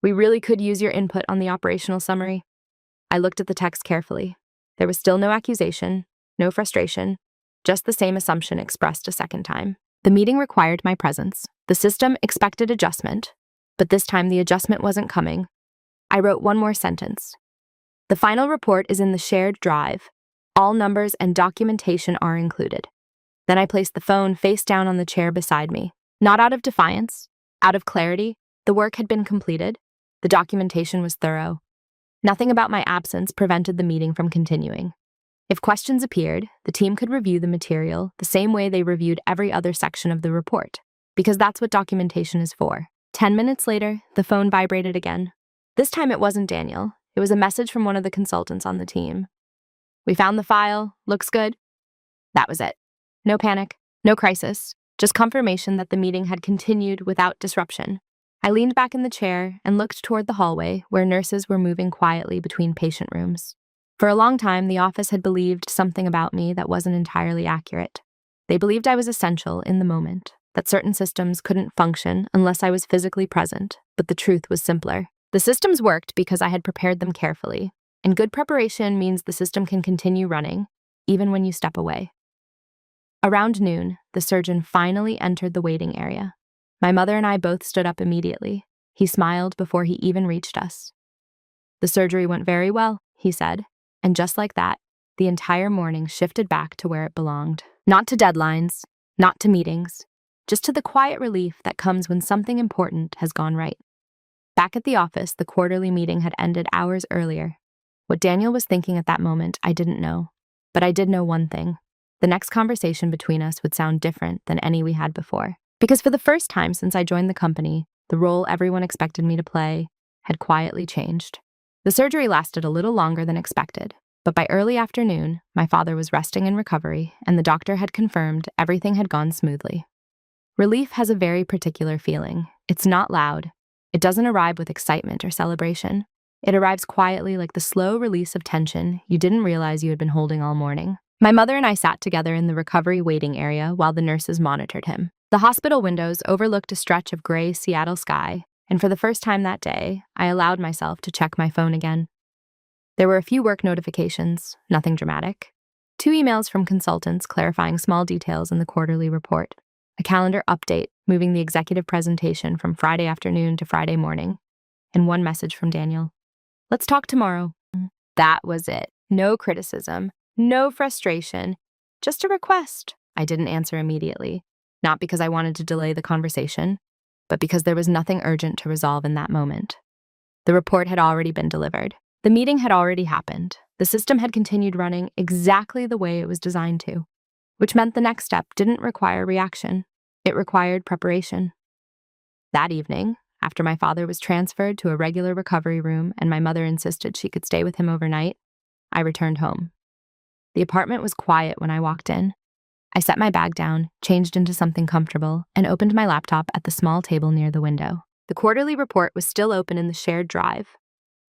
"We really could use your input on the operational summary." I looked at the text carefully. There was still no accusation, no frustration, just the same assumption expressed a second time. The meeting required my presence. The system expected adjustment, but this time the adjustment wasn't coming. I wrote one more sentence. "The final report is in the shared drive. All numbers and documentation are included." Then I placed the phone face down on the chair beside me. Not out of defiance, out of clarity. The work had been completed. The documentation was thorough. Nothing about my absence prevented the meeting from continuing. If questions appeared, the team could review the material the same way they reviewed every other section of the report, because that's what documentation is for. 10 minutes later, the phone vibrated again. This time it wasn't Daniel. It was a message from one of the consultants on the team. "We found the file. Looks good." That was it. No panic, no crisis, just confirmation that the meeting had continued without disruption. I leaned back in the chair and looked toward the hallway where nurses were moving quietly between patient rooms. For a long time, the office had believed something about me that wasn't entirely accurate. They believed I was essential in the moment, that certain systems couldn't function unless I was physically present, but the truth was simpler. The systems worked because I had prepared them carefully, and good preparation means the system can continue running, even when you step away. Around noon, the surgeon finally entered the waiting area. My mother and I both stood up immediately. He smiled before he even reached us. "The surgery went very well," he said, and just like that, the entire morning shifted back to where it belonged. Not to deadlines, not to meetings, just to the quiet relief that comes when something important has gone right. Back at the office, the quarterly meeting had ended hours earlier. What Daniel was thinking at that moment, I didn't know. But I did know one thing. The next conversation between us would sound different than any we had before. Because for the first time since I joined the company, the role everyone expected me to play had quietly changed. The surgery lasted a little longer than expected, but by early afternoon, my father was resting in recovery, and the doctor had confirmed everything had gone smoothly. Relief has a very particular feeling. It's not loud. It doesn't arrive with excitement or celebration. It arrives quietly, like the slow release of tension you didn't realize you had been holding all morning. My mother and I sat together in the recovery waiting area while the nurses monitored him. The hospital windows overlooked a stretch of gray Seattle sky, and for the first time that day, I allowed myself to check my phone again. There were a few work notifications, nothing dramatic. 2 emails from consultants clarifying small details in the quarterly report. A calendar update moving the executive presentation from Friday afternoon to Friday morning. And one message from Daniel. Let's talk tomorrow. That was it. No criticism, no frustration, just a request. I didn't answer immediately, not because I wanted to delay the conversation, but because there was nothing urgent to resolve in that moment. The report had already been delivered. The meeting had already happened. The system had continued running exactly the way it was designed to, which meant the next step didn't require reaction. It required preparation. That evening, after my father was transferred to a regular recovery room and my mother insisted she could stay with him overnight, I returned home. The apartment was quiet when I walked in. I set my bag down, changed into something comfortable, and opened my laptop at the small table near the window. The quarterly report was still open in the shared drive.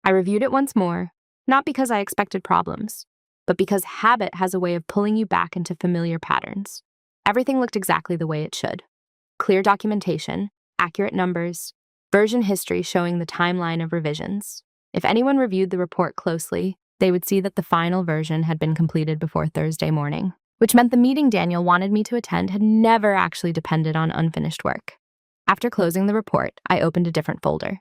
I reviewed it once more, not because I expected problems, but because habit has a way of pulling you back into familiar patterns. Everything looked exactly the way it should. Clear documentation, accurate numbers, version history showing the timeline of revisions. If anyone reviewed the report closely, they would see that the final version had been completed before Thursday morning, which meant the meeting Daniel wanted me to attend had never actually depended on unfinished work. After closing the report, I opened a different folder,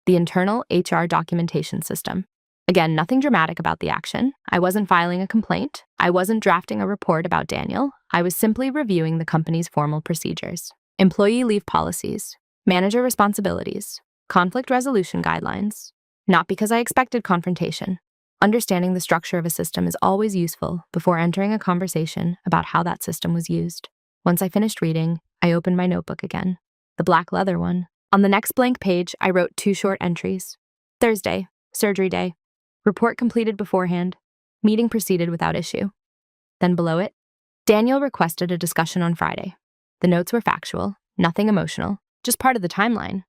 the internal HR documentation system. Again, nothing dramatic about the action. I wasn't filing a complaint. I wasn't drafting a report about Daniel. I was simply reviewing the company's formal procedures. Employee leave policies, manager responsibilities, conflict resolution guidelines. Not because I expected confrontation. Understanding the structure of a system is always useful before entering a conversation about how that system was used. Once I finished reading, I opened my notebook again, the black leather one. On the next blank page, I wrote 2 short entries. Thursday, surgery day. Report completed beforehand. Meeting proceeded without issue. Then below it, Daniel requested a discussion on Friday. The notes were factual, nothing emotional, just part of the timeline.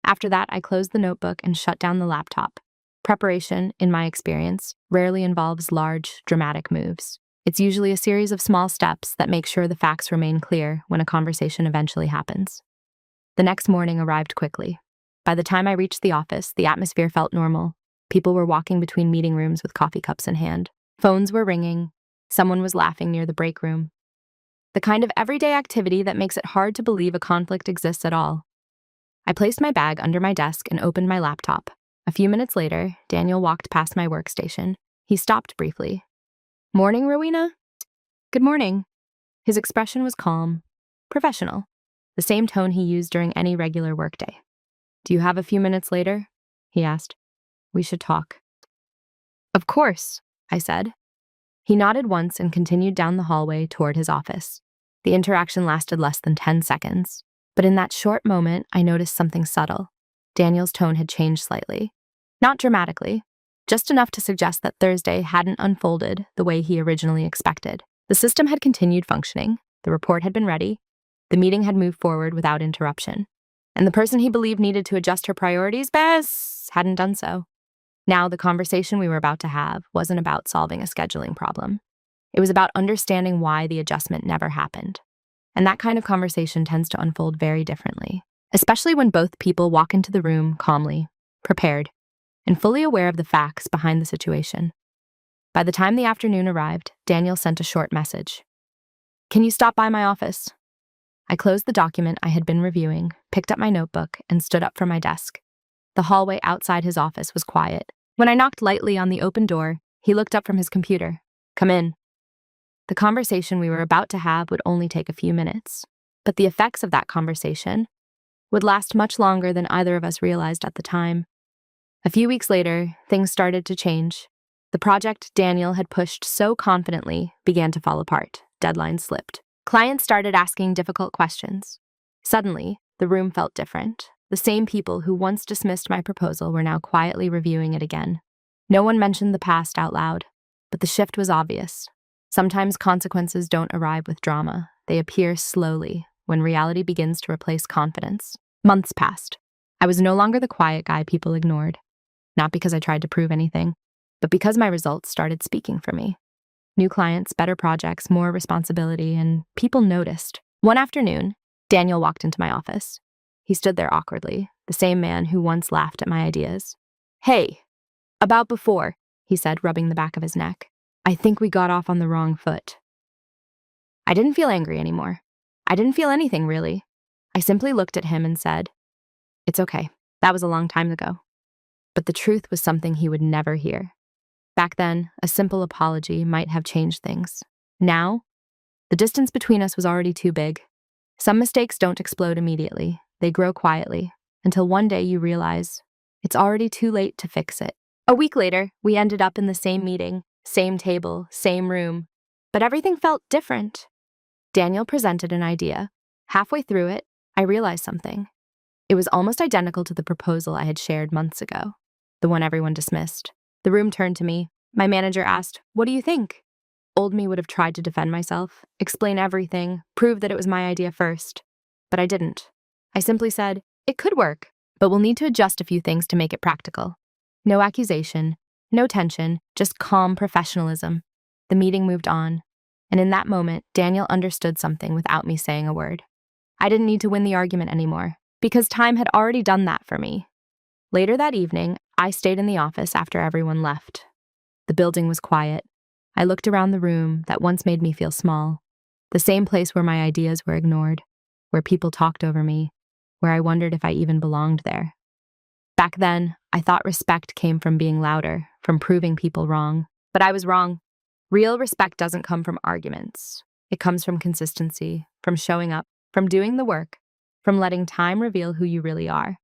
After that, I closed the notebook and shut down the laptop. Preparation, in my experience, rarely involves large, dramatic moves. It's usually a series of small steps that make sure the facts remain clear when a conversation eventually happens. The next morning arrived quickly. By the time I reached the office, the atmosphere felt normal. People were walking between meeting rooms with coffee cups in hand. Phones were ringing. Someone was laughing near the break room. The kind of everyday activity that makes it hard to believe a conflict exists at all. I placed my bag under my desk and opened my laptop. A few minutes later, Daniel walked past my workstation. He stopped briefly. Morning, Rowena? Good morning. His expression was calm, professional, the same tone he used during any regular workday. Do you have a few minutes later? He asked. We should talk. Of course, I said. He nodded once and continued down the hallway toward his office. The interaction lasted less than 10 seconds, but in that short moment, I noticed something subtle. Daniel's tone had changed slightly. Not dramatically, just enough to suggest that Thursday hadn't unfolded the way he originally expected. The system had continued functioning, the report had been ready, the meeting had moved forward without interruption, and the person he believed needed to adjust her priorities best hadn't done so. Now, the conversation we were about to have wasn't about solving a scheduling problem. It was about understanding why the adjustment never happened. And that kind of conversation tends to unfold very differently, especially when both people walk into the room calmly, prepared, and fully aware of the facts behind the situation. By the time the afternoon arrived, Daniel sent a short message. Can you stop by my office? I closed the document I had been reviewing, picked up my notebook, and stood up from my desk. The hallway outside his office was quiet. When I knocked lightly on the open door, he looked up from his computer. Come in. The conversation we were about to have would only take a few minutes, but the effects of that conversation would last much longer than either of us realized at the time. A few weeks later, things started to change. The project Daniel had pushed so confidently began to fall apart. Deadlines slipped. Clients started asking difficult questions. Suddenly, the room felt different. The same people who once dismissed my proposal were now quietly reviewing it again. No one mentioned the past out loud, but the shift was obvious. Sometimes consequences don't arrive with drama. They appear slowly when reality begins to replace confidence. Months passed. I was no longer the quiet guy people ignored. Not because I tried to prove anything, but because my results started speaking for me. New clients, better projects, more responsibility, and people noticed. One afternoon, Daniel walked into my office. He stood there awkwardly, the same man who once laughed at my ideas. "Hey, about before," he said, rubbing the back of his neck. "I think we got off on the wrong foot." I didn't feel angry anymore. I didn't feel anything, really. I simply looked at him and said, "It's okay. That was a long time ago." But the truth was something he would never hear. Back then, a simple apology might have changed things. Now, the distance between us was already too big. Some mistakes don't explode immediately. They grow quietly, until one day you realize it's already too late to fix it. A week later, we ended up in the same meeting, same table, same room, but everything felt different. Daniel presented an idea. Halfway through it, I realized something. It was almost identical to the proposal I had shared months ago, the one everyone dismissed. The room turned to me. My manager asked, "What do you think?" Old me would have tried to defend myself, explain everything, prove that it was my idea first. But I didn't. I simply said, "It could work, but we'll need to adjust a few things to make it practical." No accusation, no tension, just calm professionalism. The meeting moved on. And in that moment, Daniel understood something without me saying a word. I didn't need to win the argument anymore, because time had already done that for me. Later that evening, I stayed in the office after everyone left. The building was quiet. I looked around the room that once made me feel small, the same place where my ideas were ignored, where people talked over me, where I wondered if I even belonged there. Back then, I thought respect came from being louder, from proving people wrong. But I was wrong. Real respect doesn't come from arguments. It comes from consistency, from showing up, from doing the work, from letting time reveal who you really are.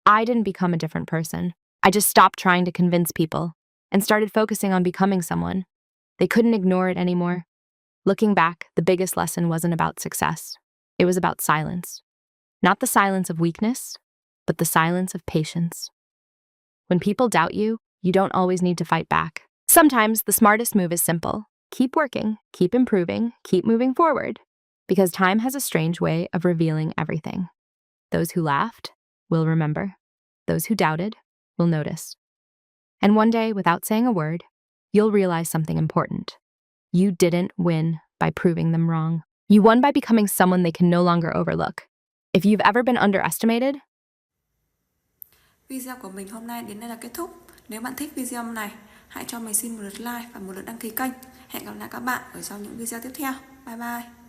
I didn't become a different person. I just stopped trying to convince people and started focusing on becoming someone. They couldn't ignore it anymore. Looking back, the biggest lesson wasn't about success. It was about silence. Not the silence of weakness, but the silence of patience. When people doubt you, you don't always need to fight back. Sometimes the smartest move is simple. Keep working, keep improving, keep moving forward. Because time has a strange way of revealing everything. Those who laughed will remember. Those who doubted will notice. And one day, without saying a word, you'll realize something important. You didn't win by proving them wrong. You won by becoming someone they can no longer overlook. If you've ever been underestimated, video của mình hôm nay đến đây là kết thúc. Nếu bạn thích video này, hãy cho mình xin một lượt like và một lượt đăng ký kênh. Hẹn gặp lại các bạn ở trong những video tiếp theo. Bye bye.